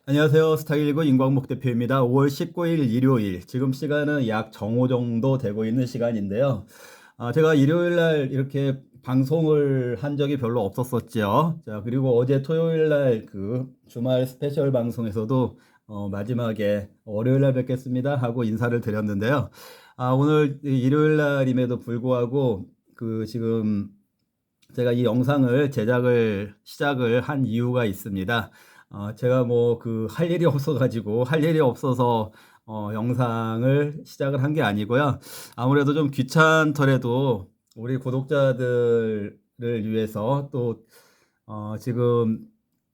안녕하세요. 스타일리그 임광목 대표입니다. 5월 19일 일요일, 지금 시간은 약 정오 정도 되고 있는 시간인데요. 제가 일요일 날 이렇게 방송을 한 적이 별로 없었었죠. 자, 그리고 어제 토요일 날 그 주말 스페셜 방송에서도 마지막에 월요일 날 뵙겠습니다 하고 인사를 드렸는데요. 오늘 일요일 날임에도 불구하고 지금 제가 이 영상을 시작을 한 이유가 있습니다. 제가 뭐 할 일이 없어가지고, 할 일이 없어서 영상을 시작을 한 게 아니고요. 아무래도 좀 귀찮더라도 우리 구독자들을 위해서 또 지금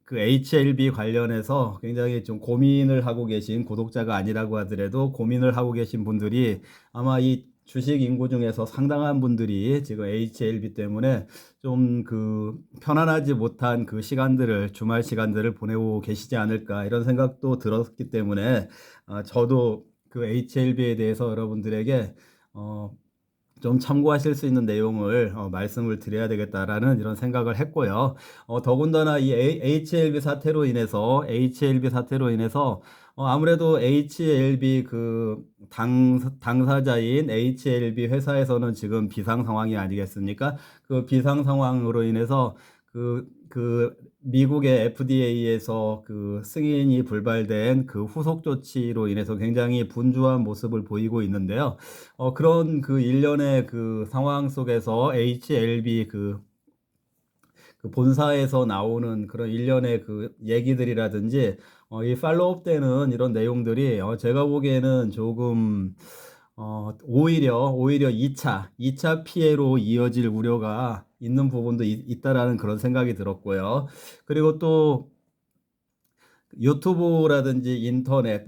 그 HLB 관련해서 굉장히 좀 고민을 하고 계신, 구독자가 아니라고 하더라도 고민을 하고 계신 분들이 아마 이 주식 인구 중에서 상당한 분들이 지금 HLB 때문에 좀 편안하지 못한 그 시간들을, 주말 시간들을 보내고 계시지 않을까, 이런 생각도 들었기 때문에 저도 그 HLB에 대해서 여러분들에게 어, 좀 참고하실 수 있는 내용을 말씀을 드려야 되겠다라는 이런 생각을 했고요. 더군다나 이 HLB 사태로 인해서 아무래도 HLB 당사자인 HLB 회사에서는 지금 비상 상황이 아니겠습니까? 그 비상 상황으로 인해서 미국의 FDA에서 그 승인이 불발된 그 후속 조치로 인해서 굉장히 분주한 모습을 보이고 있는데요. 그런 그 일련의 그 상황 속에서 HLB 그 본사에서 나오는 그런 일련의 그 얘기들이라든지 이 팔로업 되는 이런 내용들이 제가 보기에는 조금 오히려 2차 피해로 이어질 우려가 있는 부분도 있다라는 그런 생각이 들었고요. 그리고 또 유튜브라든지 인터넷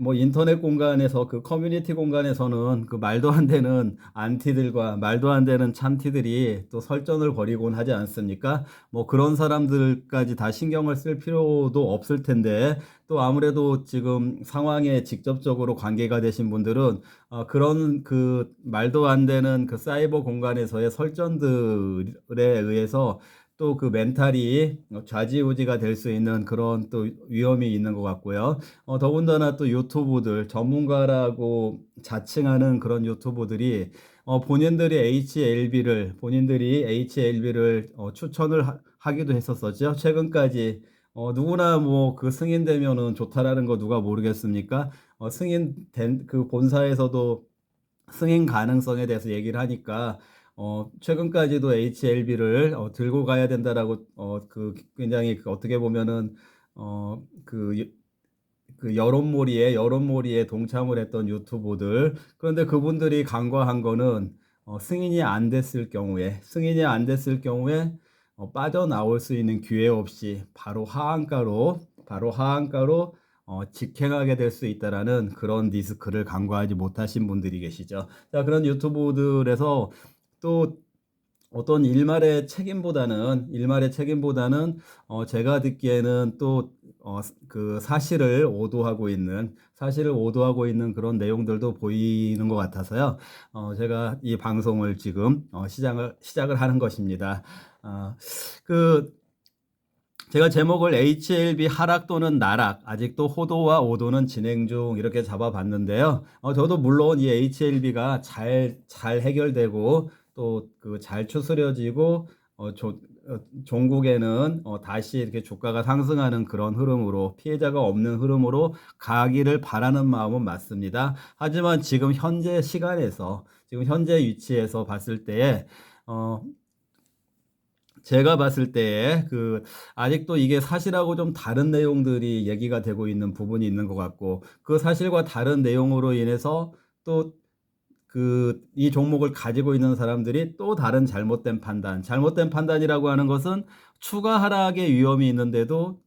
공간에서, 그 커뮤니티 공간에서는 그 말도 안 되는 안티들과 말도 안 되는 참티들이 또 설전을 벌이곤 하지 않습니까? 뭐 그런 사람들까지 다 신경을 쓸 필요도 없을 텐데, 또 아무래도 지금 상황에 직접적으로 관계가 되신 분들은 그런 그 말도 안 되는 그 사이버 공간에서의 설전들에 의해서 또 그 멘탈이 좌지우지가 될 수 있는 그런 또 위험이 있는 것 같고요. 더군다나 또 전문가라고 자칭하는 그런 유튜브들이 본인들이 HLB를 추천을 하기도 했었었죠. 최근까지 누구나 뭐 그 승인되면은 좋다라는 거 누가 모르겠습니까? 승인된 그 본사에서도 승인 가능성에 대해서 얘기를 하니까 최근까지도 HLB를 들고 가야 된다라고 굉장히 어떻게 보면은 어, 그, 여론몰이에 동참을 했던 유튜버들, 그런데 그분들이 간과한 거는 승인이 안 됐을 경우에 빠져나올 수 있는 기회 없이 바로 하한가로 직행하게 될 수 있다라는 그런 리스크를 간과하지 못하신 분들이 계시죠. 자, 그런 유튜브들에서 또 어떤 일말의 책임보다는 제가 듣기에는 또 그 사실을 오도하고 있는 그런 내용들도 보이는 것 같아서요. 제가 이 방송을 지금 시작을 하는 것입니다. 어, 그 제가 제목을 HLB 하락 또는 나락, 아직도 호도와 오도는 진행 중, 이렇게 잡아봤는데요. 저도 물론 이 HLB가 잘 해결되고 또 그 잘 추스려지고 종국에는 다시 이렇게 주가가 상승하는 그런 흐름으로, 피해자가 없는 흐름으로 가기를 바라는 마음은 맞습니다. 하지만 지금 현재 위치에서 봤을 때에 어, 제가 봤을 때에 아직도 이게 사실하고 좀 다른 내용들이 얘기가 되고 있는 부분이 있는 것 같고, 그 사실과 다른 내용으로 인해서 또 이 종목을 가지고 있는 사람들이 또 다른 잘못된 판단이라고 하는 것은 추가 하락의 위험이 있는데도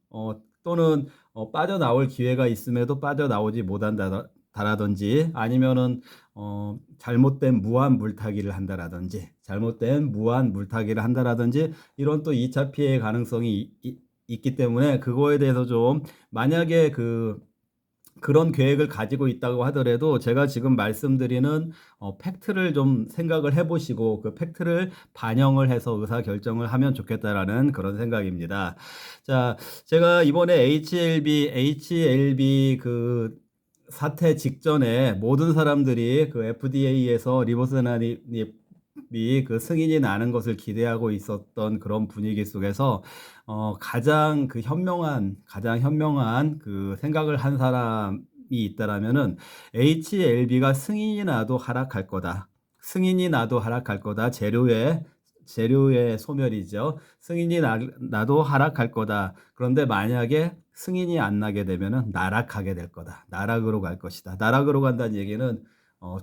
또는 빠져나올 기회가 있음에도 빠져나오지 못한다라든지, 아니면은 잘못된 무한 물타기를 한다라든지, 이런 또 2차 피해 가능성이 있기 때문에, 그거에 대해서 좀, 만약에 그런 계획을 가지고 있다고 하더라도 제가 지금 말씀드리는 팩트를 좀 생각을 해 보시고 그 팩트를 반영을 해서 의사결정을 하면 좋겠다라는 그런 생각입니다. 자, 제가 이번에 HLB 그 사태 직전에 모든 사람들이 그 FDA에서 리보스나립이 그 승인이 나는 것을 기대하고 있었던 그런 분위기 속에서 가장 현명한 그 생각을 한 사람이 있다라면은 HLB가 승인이 나도 하락할 거다. 승인이 나도 하락할 거다. 재료의 소멸이죠. 나도 하락할 거다. 그런데 만약에 승인이 안 나게 되면은 나락하게 될 거다. 나락으로 갈 것이다. 나락으로 간다는 얘기는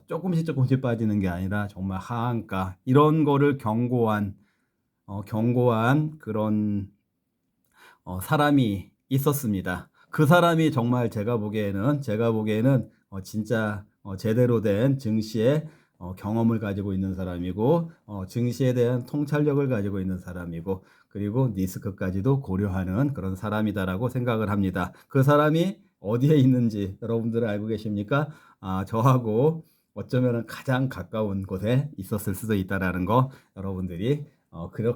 조금씩 빠지는 게 아니라 정말 하한가 이런 거를 경고한 그런 사람이 있었습니다. 그 사람이 정말 제가 보기에는 진짜 제대로 된 증시의 경험을 가지고 있는 사람이고 증시에 대한 통찰력을 가지고 있는 사람이고 그리고 리스크까지도 고려하는 그런 사람이다라고 생각을 합니다. 그 사람이 어디에 있는지 여러분들은 알고 계십니까? 저하고 어쩌면 가장 가까운 곳에 있었을 수도 있다라는 거 여러분들이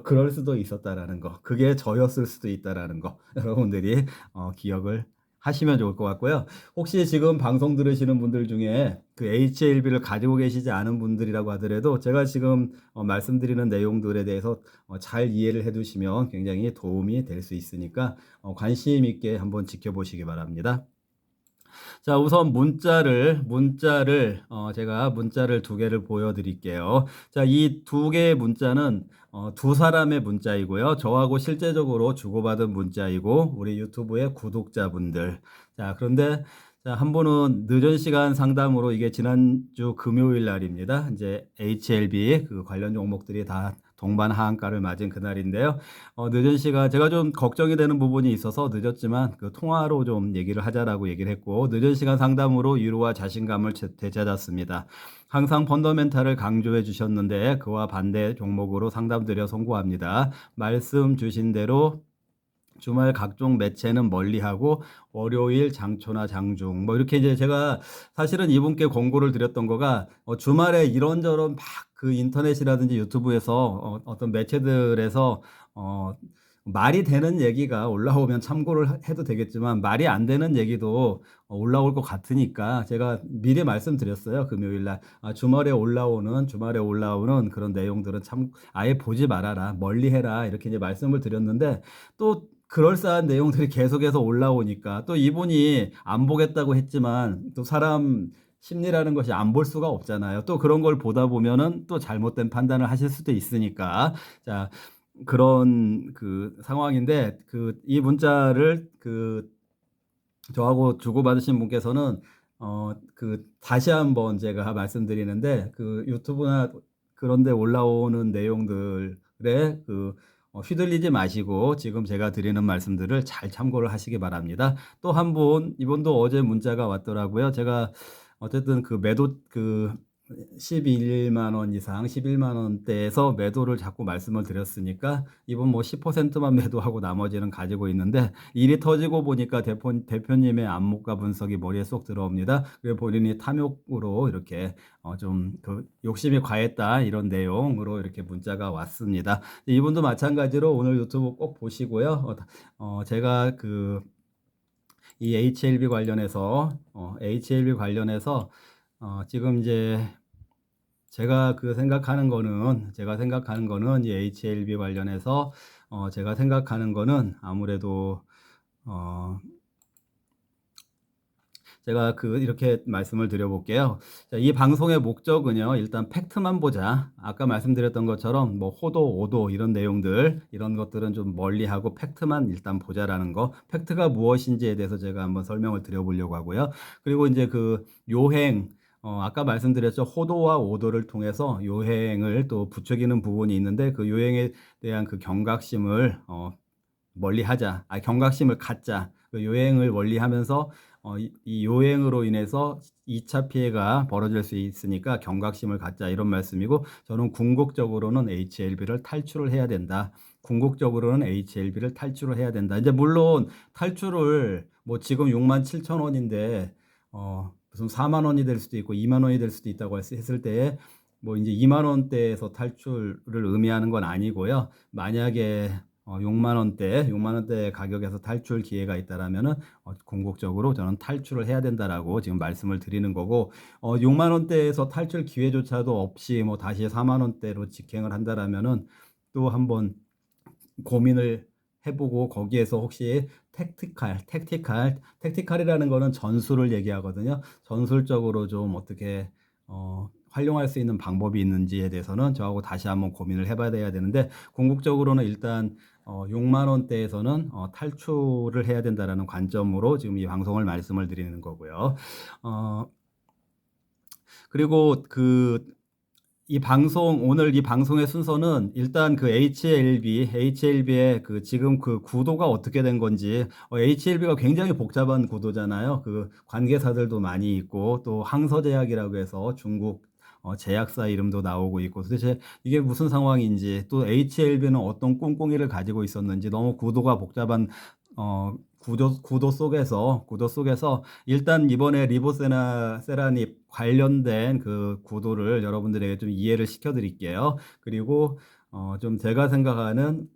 그럴 수도 있었다라는 거, 그게 저였을 수도 있다라는 거, 여러분들이 기억을 하시면 좋을 것 같고요. 혹시 지금 방송 들으시는 분들 중에 그 HLB를 가지고 계시지 않은 분들이라고 하더라도 제가 지금 말씀드리는 내용들에 대해서 잘 이해를 해두시면 굉장히 도움이 될 수 있으니까 관심 있게 한번 지켜보시기 바랍니다. 자, 우선 제가 문자를 두 개를 보여드릴게요. 자, 이 두 개의 문자는 두 사람의 문자이고요. 저하고 실제적으로 주고받은 문자이고 우리 유튜브의 구독자분들. 자, 그런데 자, 한 분은 늦은 시간 상담으로 이게 지난주 금요일 날입니다. 이제 HLB 그 관련 종목들이 다 동반 하한가를 맞은 그날인데요. 늦은 시간 제가 좀 걱정이 되는 부분이 있어서 늦었지만 그 통화로 좀 얘기를 하자라고 얘기를 했고 늦은 시간 상담으로 위로와 자신감을 되찾았습니다. 항상 펀더멘탈을 강조해 주셨는데 그와 반대 종목으로 상담드려 송구합니다. 말씀 주신 대로 주말 각종 매체는 멀리하고 월요일 장초나 장중 뭐 이렇게 이제 제가 사실은 이분께 권고를 드렸던 거가 주말에 이런저런 막 그 인터넷이라든지 유튜브에서 어떤 매체들에서 말이 되는 얘기가 올라오면 참고를 해도 되겠지만 말이 안 되는 얘기도 올라올 것 같으니까 제가 미리 말씀드렸어요. 금요일 날 주말에 올라오는 그런 내용들은 참 아예 보지 말아라, 멀리 해라 이렇게 이제 말씀을 드렸는데 또 그럴싸한 내용들이 계속해서 올라오니까 또 이분이 안 보겠다고 했지만 또 사람 심리라는 것이 안 볼 수가 없잖아요. 또 그런 걸 보다 보면은 또 잘못된 판단을 하실 수도 있으니까. 자, 그런 그 상황인데 그 이 문자를 그 저하고 주고받으신 분께서는 그 다시 한번 제가 말씀드리는데 그 유튜브나 그런 데 올라오는 내용들에 그 휘둘리지 마시고 지금 제가 드리는 말씀들을 잘 참고를 하시기 바랍니다. 또 한 분, 이분도 어제 문자가 왔더라고요. 제가 어쨌든 그 매도 그 11만 원 이상 11만 원대에서 매도를 자꾸 말씀을 드렸으니까 이분 뭐 10%만 매도하고 나머지는 가지고 있는데 일이 터지고 보니까 대표님의 안목과 분석이 머리에 쏙 들어옵니다. 그리고 본인이 탐욕으로 이렇게 좀 그 욕심이 과했다 이런 내용으로 이렇게 문자가 왔습니다. 이분도 마찬가지로 오늘 유튜브 꼭 보시고요. 제가 그 이 HLB 관련해서 지금 이제 제가 생각하는 거는 이 HLB 관련해서 제가 생각하는 거는 아무래도 제가 이렇게 말씀을 드려볼게요. 자, 이 방송의 목적은요, 일단 팩트만 보자. 아까 말씀드렸던 것처럼 뭐 호도, 오도 이런 내용들, 이런 것들은 좀 멀리하고 팩트만 일단 보자라는 거. 팩트가 무엇인지에 대해서 제가 한번 설명을 드려보려고 하고요. 그리고 이제 그 요행, 아까 말씀드렸죠. 호도와 오도를 통해서 요행을 또 부추기는 부분이 있는데 그 요행에 대한 그 경각심을 멀리하자. 경각심을 갖자. 그 요행을 멀리하면서 이 요행으로 인해서 2차 피해가 벌어질 수 있으니까 경각심을 갖자 이런 말씀이고 저는 궁극적으로는 HLB를 탈출을 해야 된다. 이제 물론 탈출을 뭐 지금 67,000원인데 무슨 4만 원이 될 수도 있고 2만 원이 될 수도 있다고 했을 때에 뭐 이제 2만 원대에서 탈출을 의미하는 건 아니고요. 만약에 6만 원대, 6만 원대 가격에서 탈출 기회가 있다라면은 궁극적으로 저는 탈출을 해야 된다라고 지금 말씀을 드리는 거고, 6만 원대에서 탈출 기회조차도 없이 뭐 다시 4만 원대로 직행을 한다라면은 또 한번 고민을 해보고 거기에서 혹시 택티칼이라는 거는 전술을 얘기하거든요. 전술적으로 좀 어떻게 활용할 수 있는 방법이 있는지에 대해서는 저하고 다시 한번 고민을 해봐야 되는데, 궁극적으로는 일단 6만 원대에서는 탈출을 해야 된다라는 관점으로 지금 이 방송을 말씀을 드리는 거고요. 어, 그리고 오늘 이 방송의 순서는 일단 그 HLB의 그 지금 그 구도가 어떻게 된 건지, HLB가 굉장히 복잡한 구도잖아요. 그 관계사들도 많이 있고, 또 항서제약이라고 해서 중국 제약사 이름도 나오고 있고, 도대체 이게 무슨 상황인지, 또 HLB는 어떤 꿍꿍이를 가지고 있었는지, 너무 구도가 복잡한 구도 속에서 일단 이번에 리보세라닙 관련된 그 구도를 여러분들에게 좀 이해를 시켜드릴게요. 그리고 좀 제가 생각하는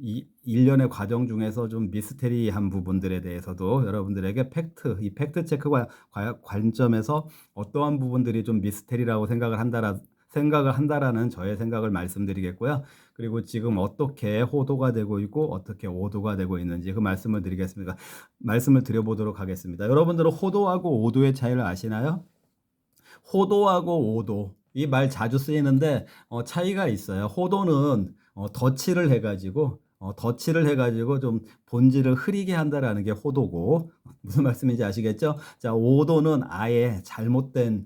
이 일련의 과정 중에서 좀 미스테리한 부분들에 대해서도 여러분들에게 이 팩트 체크 관점에서 어떠한 부분들이 좀 미스테리라고 생각을 한다라는 저의 생각을 말씀드리겠고요. 그리고 지금 어떻게 호도가 되고 있고 어떻게 오도가 되고 있는지 그 말씀을 드려보도록 하겠습니다. 여러분들은 호도하고 오도의 차이를 아시나요? 호도하고 오도, 이 말 자주 쓰이는데 차이가 있어요. 호도는 덧칠을 해가지고 좀 본질을 흐리게 한다라는 게 호도고, 무슨 말씀인지 아시겠죠? 자, 오도는 아예 잘못된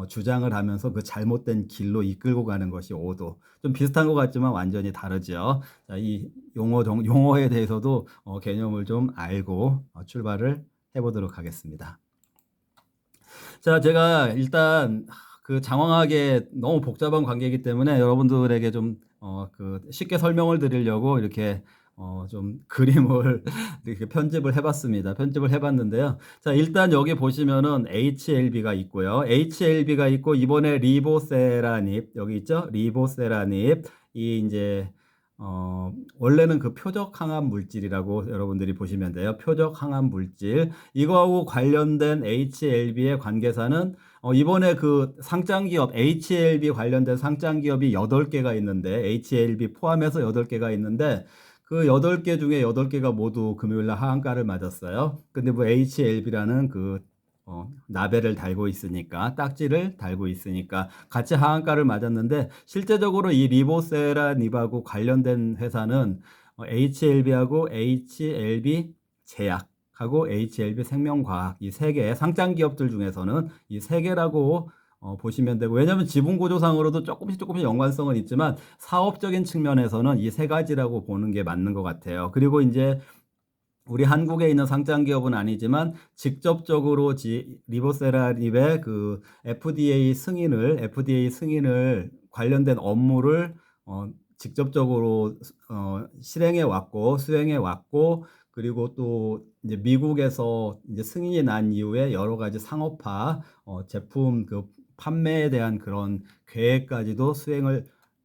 주장을 하면서 그 잘못된 길로 이끌고 가는 것이 오도. 좀 비슷한 것 같지만 완전히 다르죠. 자, 이 용어에 대해서도 개념을 좀 알고 출발을 해보도록 하겠습니다. 자, 제가 일단 그 장황하게 너무 복잡한 관계이기 때문에 여러분들에게 좀 쉽게 설명을 드리려고 이렇게 좀 그림을 이렇게 편집을 해봤는데요. 자, 일단 여기 보시면은 HLB가 있고요. HLB가 있고, 이번에 리보세라닙 여기 있죠? 리보세라닙, 이 이제 원래는 그 표적 항암 물질이라고 여러분들이 보시면 돼요. 표적 항암 물질. 이거하고 관련된 HLB의 관계사는 이번에 그 상장기업 HLB 관련된 상장기업이 8개가 있는데, HLB 포함해서 8개가 있는데, 그 8개 중에 8개가 모두 금요일날 하한가를 맞았어요. 근데 뭐 HLB라는 나벨을 달고 있으니까, 딱지를 달고 있으니까 같이 하한가를 맞았는데, 실제적으로 이 리보세라닙하고 관련된 회사는 HLB하고 HLB 제약하고 HLB 생명과학, 이 세 개의 상장 기업들 중에서는 이 세 개라고 보시면 되고, 왜냐하면 지분 구조상으로도 조금씩 연관성은 있지만 사업적인 측면에서는 이 세 가지라고 보는 게 맞는 것 같아요. 그리고 이제 우리 한국에 있는 상장 기업은 아니지만 직접적으로 리보세라닙의 그 FDA 승인을 관련된 업무를 직접적으로 수행해 왔고, 그리고 또 이제 미국에서 이제 승인이 난 이후에 여러 가지 상업화 제품 그 판매에 대한 그런 계획까지도 수행을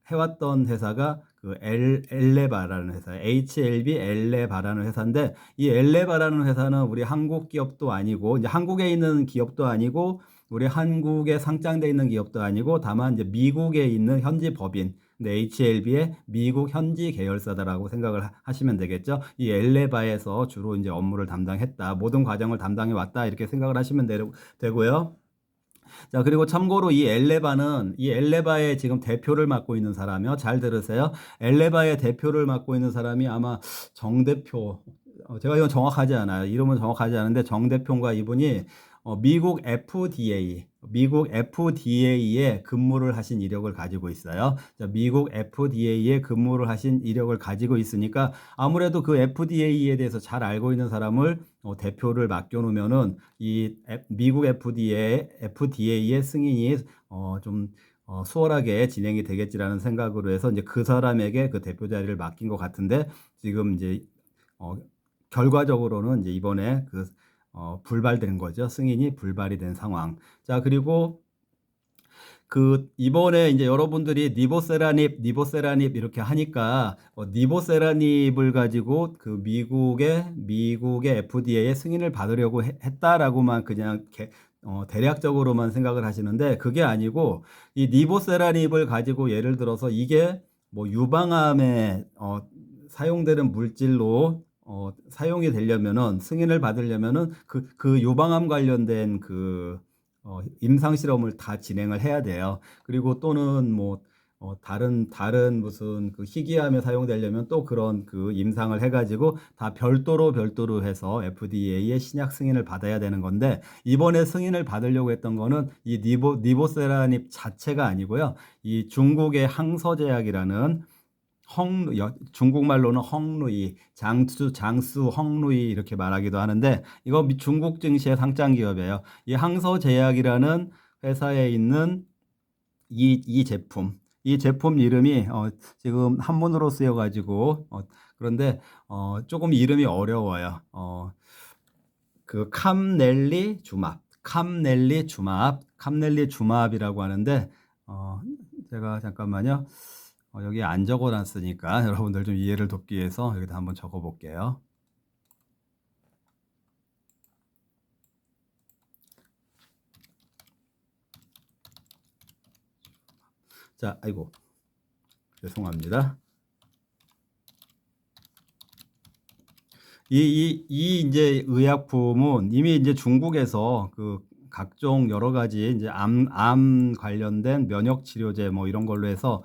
해왔던 회사가 그 엘레바라는 회사, HLB 엘레바라는 회사인데, 이 엘레바라는 회사는 우리 한국 기업도 아니고, 이제 한국에 있는 기업도 아니고, 우리 한국에 상장돼 있는 기업도 아니고, 다만 이제 미국에 있는 현지 법인, 근데 HLB의 미국 현지 계열사다라고 생각을 하시면 되겠죠. 이 엘레바에서 주로 이제 업무를 담당했다, 모든 과정을 담당해 왔다, 이렇게 생각을 하시면 되고요. 자, 그리고 참고로 이 엘레바의 지금 대표를 맡고 있는 사람이요. 잘 들으세요. 엘레바의 대표를 맡고 있는 사람이 아마 정 대표, 제가 이건 정확하지 않아요. 이름은 정확하지 않은데 정 대표가 이분이 미국 FDA에 근무를 하신 이력을 가지고 있어요. 자, 미국 FDA에 근무를 하신 이력을 가지고 있으니까 아무래도 그 FDA에 대해서 잘 알고 있는 사람을 대표를 맡겨놓으면은 미국 FDA의 승인이 좀 수월하게 진행이 되겠지라는 생각으로 해서 이제 그 사람에게 그 대표 자리를 맡긴 것 같은데, 지금 이제 결과적으로는 이제 이번에 불발된 거죠. 승인이 불발이 된 상황. 자, 그리고 이번에 이제 여러분들이 니보세라닙 이렇게 하니까 니보세라닙을 가지고 미국의 FDA의 승인을 받으려고 했다라고만 그냥 대략적으로만 생각을 하시는데, 그게 아니고 이 니보세라닙을 가지고 예를 들어서 이게 뭐 유방암에 사용되는 물질로 사용이 되려면은, 승인을 받으려면은 그 유방암 관련된 임상 실험을 다 진행을 해야 돼요. 그리고 또는 뭐 다른 무슨 희귀암에 사용되려면 또 그런 임상을 해가지고 다 별도로 해서 FDA의 신약 승인을 받아야 되는 건데, 이번에 승인을 받으려고 했던 거는 이 니보세라닙 자체가 아니고요. 이 중국의 항서제약이라는 중국말로는 헝루이, 장수 헝루이 이렇게 말하기도 하는데, 이거 중국 증시의 상장 기업이에요. 이 항서제약이라는 회사에 있는 이 제품 이름이 지금 한문으로 쓰여가지고 그런데 조금 이름이 어려워요. 캄넬리 주맙이라고 하는데, 제가 잠깐만요. 여기 안 적어놨으니까 여러분들 좀 이해를 돕기 위해서 여기다 한번 적어볼게요. 자, 아이고, 죄송합니다. 이제 의약품은 이미 이제 중국에서 각종 여러 가지 이제 암 관련된 면역 치료제 뭐 이런 걸로 해서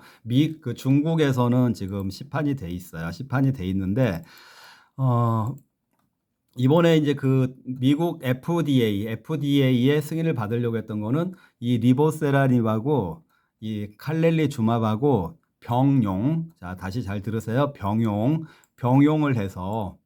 중국에서는 지금 시판이 돼 있어요. 시판이 돼 있는데, 이번에 이제 미국 FDA의 승인을 받으려고 했던 거는 이 리보세라닙하고 이 칼렐리주맙하고 자, 다시 잘 들으세요. 병용을 해서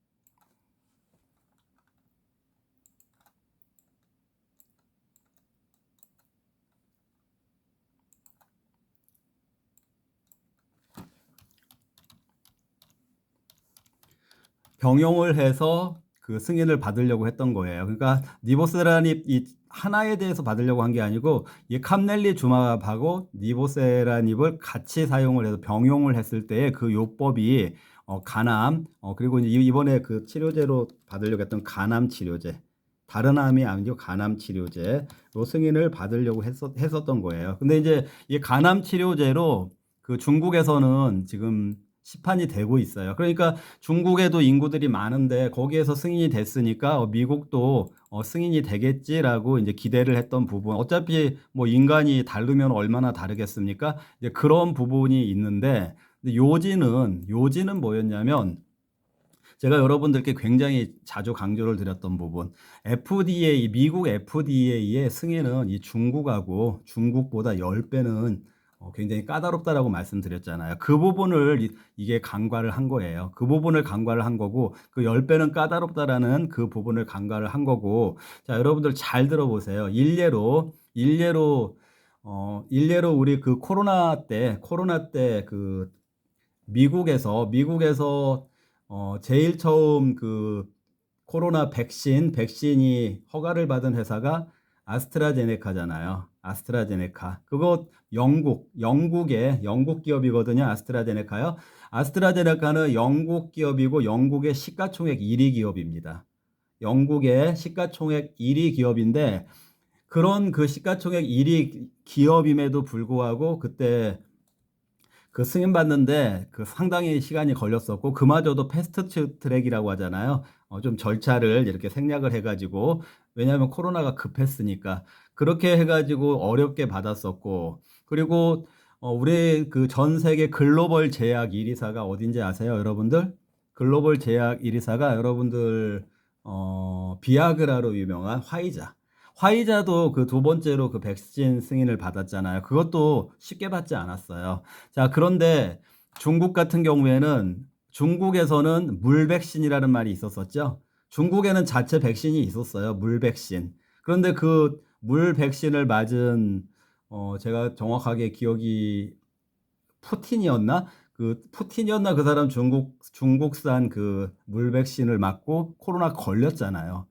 승인을 받으려고 했던 거예요. 그러니까 니보세라닙 이 하나에 대해서 받으려고 한 게 아니고, 이 캄넬리주맙하고 니보세라닙을 같이 사용을 해서 병용을 했을 때의 그 요법이 간암, 그리고 이제 이번에 치료제로 받으려고 했던 간암 치료제, 다른 암이 아니고 간암 치료제로 승인을 받으려고 했었던 거예요. 근데 이제 이 간암 치료제로 중국에서는 지금 시판이 되고 있어요. 그러니까 중국에도 인구들이 많은데 거기에서 승인이 됐으니까 미국도 승인이 되겠지라고 이제 기대를 했던 부분. 어차피 뭐 인간이 다르면 얼마나 다르겠습니까? 이제 그런 부분이 있는데, 근데 요지는 뭐였냐면, 제가 여러분들께 굉장히 자주 강조를 드렸던 부분, 미국 FDA의 승인은 이 중국보다 10배는 굉장히 까다롭다라고 말씀드렸잖아요. 그 부분을 이게 간과를 한 거예요. 그 부분을 간과를 한 거고, 10배는 까다롭다라는 그 부분을 간과를 한 거고. 자, 여러분들 잘 들어보세요. 일례로 우리 코로나 때 미국에서 제일 처음 코로나 백신이 허가를 받은 회사가 아스트라제네카잖아요. 아스트라제네카. 그거 영국 기업이거든요. 아스트라제네카요. 아스트라제네카는 영국 기업이고 영국의 시가총액 1위 기업입니다. 영국의 시가총액 1위 기업인데, 그런 시가총액 1위 기업임에도 불구하고 그때 승인 받는데 상당히 시간이 걸렸었고, 그마저도 패스트 트랙이라고 하잖아요. 좀 절차를 이렇게 생략을 해가지고, 왜냐하면 코로나가 급했으니까 그렇게 해가지고 어렵게 받았었고. 그리고 우리 전 세계 글로벌 제약 1위사가 어딘지 아세요, 여러분들? 글로벌 제약 1위사가 여러분들 비아그라로 유명한 화이자도 두 번째로 백신 승인을 받았잖아요. 그것도 쉽게 받지 않았어요. 자, 그런데 중국 같은 경우에는, 중국에서는 물백신이라는 말이 있었었죠. 중국에는 자체 백신이 있었어요. 물백신. 그런데 물백신을 맞은, 제가 정확하게 기억이 푸틴이었나? 그 사람 중국산 물백신을 맞고 코로나 걸렸잖아요.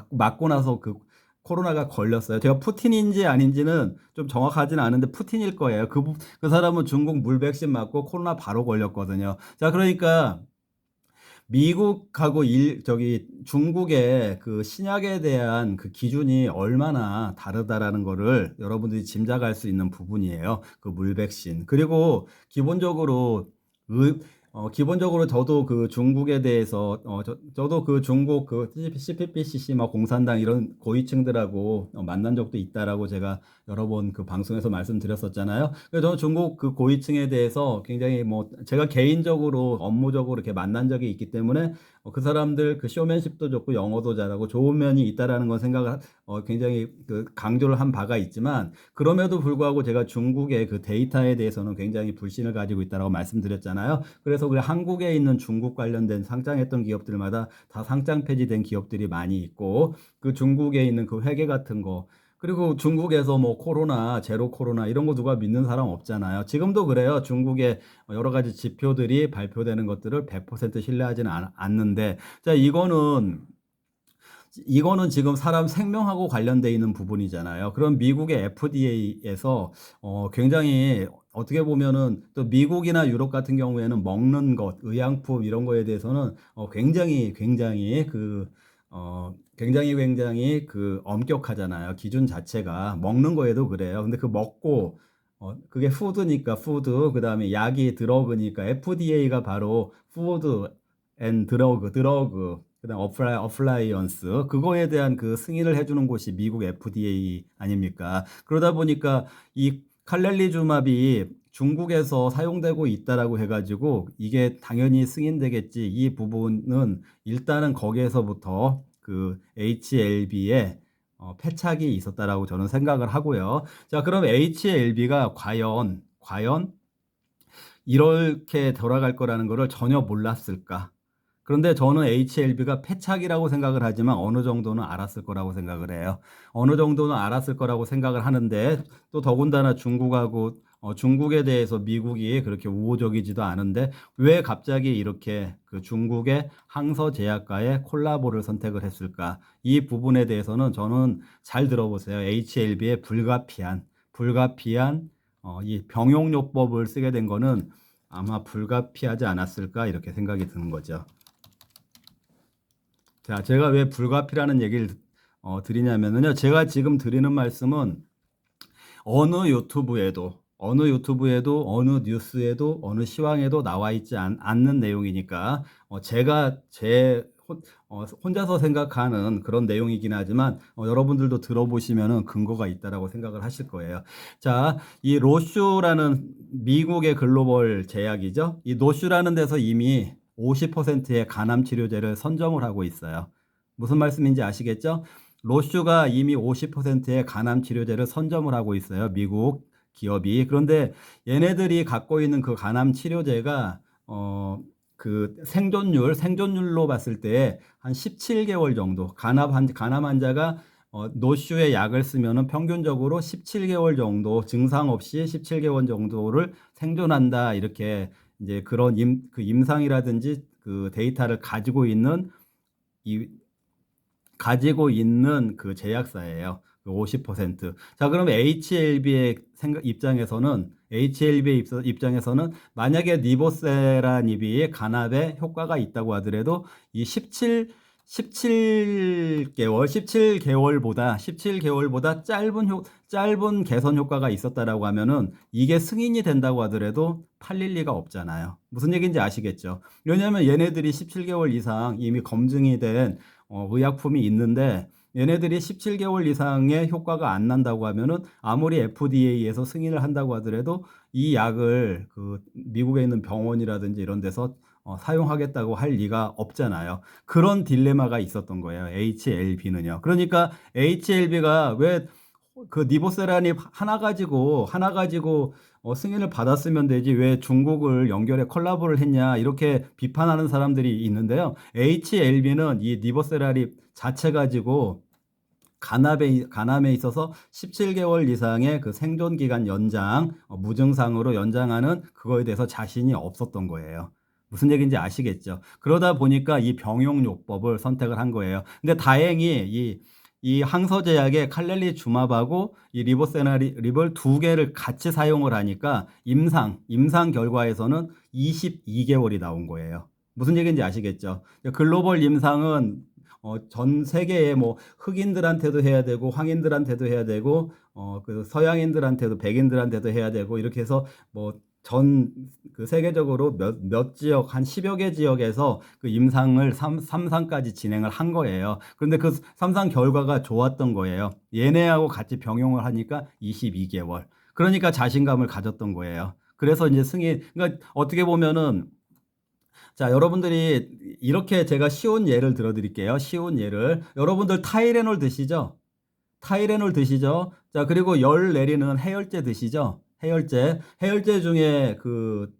맞고 나서 그 코로나가 걸렸어요. 제가 푸틴인지 아닌지는 좀 정확하지는 않은데 푸틴일 거예요. 그 사람은 중국 물 백신 맞고 코로나 바로 걸렸거든요. 자, 그러니까 미국하고 저기 중국의 그 신약에 대한 그 기준이 얼마나 다르다라는 거를 여러분들이 짐작할 수 있는 부분이에요. 그 물백신. 그리고 기본적으로 기본적으로 저도 그 중국에 대해서 저도 그 중국 그 CPPCC 막 공산당 이런 고위층들하고 만난 적도 있다라고 제가 여러 번 그 방송에서 말씀드렸었잖아요. 그래서 저는 중국 그 고위층에 대해서 굉장히 뭐 제가 개인적으로 업무적으로 이렇게 만난 적이 있기 때문에 그 사람들 그 쇼맨십도 좋고 영어도 잘하고 좋은 면이 있다라는 건 생각을 굉장히 그 강조를 한 바가 있지만 그럼에도 불구하고 제가 중국의 그 데이터에 대해서는 굉장히 불신을 가지고 있다라고 말씀드렸잖아요. 그래서 그 한국에 있는 중국 관련된 상장했던 기업들마다 다 상장 폐지된 기업들이 많이 있고 그 중국에 있는 그 회계 같은 거 그리고 중국에서 뭐 코로나, 제로 코로나 이런 거 누가 믿는 사람 없잖아요. 지금도 그래요. 중국의 여러 가지 지표들이 발표되는 것들을 100% 신뢰하지는 않는데, 자, 이거는 지금 사람 생명하고 관련돼 있는 부분이잖아요. 그럼 미국의 FDA에서 굉장히 어떻게 보면은 또 미국이나 유럽 같은 경우에는 먹는 것, 의약품 이런 거에 대해서는 굉장히 그 엄격하잖아요. 기준 자체가 먹는 거에도 그래요. 근데 그 먹고 그게 푸드니까 푸드, 그다음에 약이 드러그니까 FDA가 바로 푸드 앤 드러그 그다음 어플라이언스 그거에 대한 그 승인을 해주는 곳이 미국 FDA 아닙니까? 그러다 보니까 이 칼렐리주맙이 중국에서 사용되고 있다라고 해가지고 이게 당연히 승인되겠지. 이 부분은 일단은 거기에서부터 그 HLB에 패착이 있었다라고 저는 생각을 하고요. 자, 그럼 HLB가 과연 이렇게 돌아갈 거라는 것을 전혀 몰랐을까? 그런데 저는 HLB가 패착이라고 생각을 하지만 어느 정도는 알았을 거라고 생각을 해요. 어느 정도는 알았을 거라고 생각을 하는데 또 더군다나 중국에 대해서 미국이 그렇게 우호적이지도 않은데 왜 갑자기 이렇게 그 중국의 항서제약과의 콜라보를 선택을 했을까? 이 부분에 대해서는 저는 잘 들어보세요. HLB의 불가피한 이 병용요법을 쓰게 된 거는 아마 불가피하지 않았을까 이렇게 생각이 드는 거죠. 자, 제가 왜 불가피라는 얘기를 드리냐면요. 제가 지금 드리는 말씀은 어느 유튜브에도, 어느 뉴스에도, 어느 시황에도 나와 있지 않는 내용이니까, 제가 혼자서 생각하는 그런 내용이긴 하지만, 여러분들도 들어보시면은 근거가 있다라고 생각을 하실 거예요. 자, 이 로슈라는 미국의 글로벌 제약이죠. 이 로슈라는 데서 이미 50%의 간암 치료제를 선정을 하고 있어요. 무슨 말씀인지 아시겠죠? 로슈가 이미 50%의 간암 치료제를 선점을 하고 있어요. 미국 기업이. 그런데 얘네들이 갖고 있는 그 간암 치료제가 그 생존율로 봤을 때 한 17개월 정도 간암 환자가 노슈의 약을 쓰면은 평균적으로 17개월 정도 증상 없이 17개월 정도를 생존한다. 이렇게 이제 그런 그 임상이라든지 그 데이터를 이 가지고 있는 그 제약사예요. 50%. 자, 그럼 HLB의 입장에서는 만약에 니보세라닙이 간암에 효과가 있다고 하더라도 이 17개월보다 짧은 개선 효과가 있었다라고 하면은 이게 승인이 된다고 하더라도 팔릴 리가 없잖아요. 무슨 얘기인지 아시겠죠? 왜냐하면 얘네들이 17개월 이상 이미 검증이 된 의약품이 있는데 얘네들이 17개월 이상의 효과가 안 난다고 하면은 아무리 FDA에서 승인을 한다고 하더라도 이 약을 그 미국에 있는 병원이라든지 이런 데서 사용하겠다고 할 리가 없잖아요. 그런 딜레마가 있었던 거예요. HLB는요. 그러니까 HLB가 왜 그 니보세라닙 하나 가지고 승인을 받았으면 되지 왜 중국을 연결해 콜라보를 했냐 이렇게 비판하는 사람들이 있는데요. HLB는 이 니보세라닙 자체 가지고 간암에 있어서 17개월 이상의 그 생존 기간 연장, 무증상으로 연장하는 그거에 대해서 자신이 없었던 거예요. 무슨 얘기인지 아시겠죠? 그러다 보니까 이 병용요법을 선택을 한 거예요. 근데 다행히 이 항서제약의 칼렐리 주맙하고 이 리보세라닙을 두 개를 같이 사용을 하니까 임상 결과에서는 22개월이 나온 거예요. 무슨 얘기인지 아시겠죠? 글로벌 임상은 전 세계에 뭐 흑인들한테도 해야 되고 황인들한테도 해야 되고 그 서양인들한테도 백인들한테도 해야 되고 이렇게 해서 뭐 그 세계적으로 몇 지역 한 10여 개 지역에서 그 임상을 3상까지 진행을 한 거예요. 그런데 그 3상 결과가 좋았던 거예요. 얘네하고 같이 병용을 하니까 22개월. 그러니까 자신감을 가졌던 거예요. 그래서 이제 그러니까 어떻게 보면은 자, 여러분들이 이렇게 제가 쉬운 예를 들어 드릴게요. 쉬운 예를. 여러분들 타이레놀 드시죠? 타이레놀 드시죠? 자, 그리고 열 내리는 해열제 드시죠? 해열제 중에 그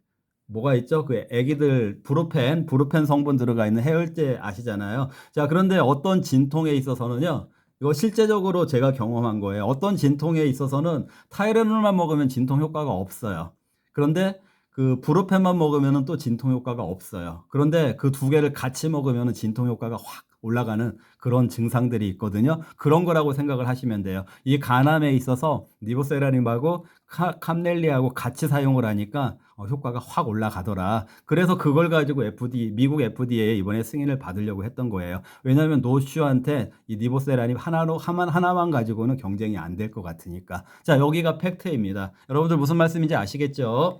뭐가 있죠? 그 애기들 브루펜 성분 들어가 있는 해열제 아시잖아요. 자, 그런데 어떤 진통에 있어서는요. 이거 실제적으로 제가 경험한 거예요. 어떤 진통에 있어서는 타이레놀만 먹으면 진통 효과가 없어요. 그런데 그 브루펜만 먹으면 또 진통 효과가 없어요. 그런데 그 두 개를 같이 먹으면 진통 효과가 확 올라가는 그런 증상들이 있거든요. 그런 거라고 생각을 하시면 돼요. 이 간암에 있어서 니보세라님하고 캄넬리하고 같이 사용을 하니까 효과가 확 올라가더라. 그래서 그걸 가지고 미국 FDA에 이번에 승인을 받으려고 했던 거예요. 왜냐하면 노슈한테 이 니보세라님 하나만 가지고는 경쟁이 안 될 것 같으니까. 자, 여기가 팩트입니다. 여러분들 무슨 말씀인지 아시겠죠?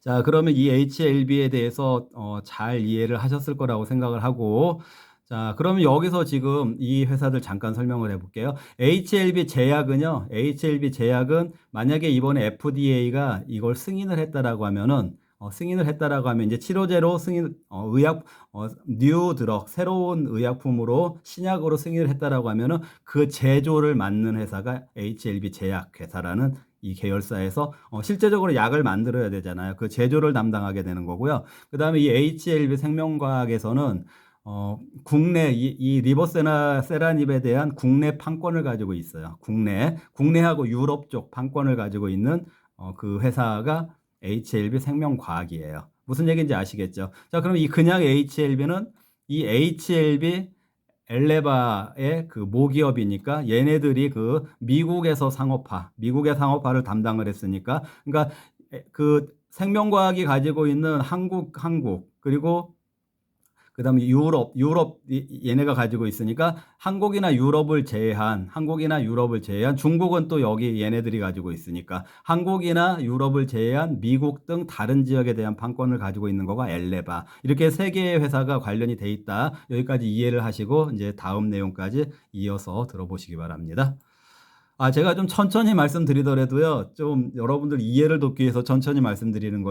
자, 그러면 이 HLB에 대해서 잘 이해를 하셨을 거라고 생각을 하고, 자, 그러면 여기서 지금 이 회사들 잠깐 설명을 해볼게요. HLB 제약은 만약에 이번에 FDA가 이걸 승인을 했다라고 하면은 이제 치료제로 뉴 드럭, 새로운 의약품으로 신약으로 승인을 했다라고 하면은 그 제조를 맡는 회사가 HLB 제약 회사라는 이 계열사에서 실제적으로 약을 만들어야 되잖아요. 그 제조를 담당하게 되는 거고요. 그 다음에 이 HLB 생명과학에서는 국내 이 리보세라닙에 대한 국내 판권을 가지고 있어요. 국내하고 유럽 쪽 판권을 가지고 있는 그 회사가 HLB 생명과학이에요. 무슨 얘기인지 아시겠죠? 자, 그럼 그냥 HLB는 이 HLB 엘레바의 그 모기업이니까 얘네들이 그 미국의 상업화를 담당을 했으니까 그러니까 그 생명과학이 가지고 있는 한국 그리고 그다음에 유럽 얘네가 가지고 있으니까 한국이나 유럽을 제외한 중국은 또 여기 얘네들이 가지고 있으니까 한국이나 유럽을 제외한 미국 등 다른 지역에 대한 판권을 가지고 있는 거가 엘레바. 이렇게 세 개의 회사가 관련이 돼 있다. 여기까지 이해를 하시고 이제 다음 내용까지 이어서 들어보시기 바랍니다. 제가 좀 천천히 말씀드리더라도요. 좀 여러분들 이해를 돕기 위해서 천천히 말씀드리는 거예요.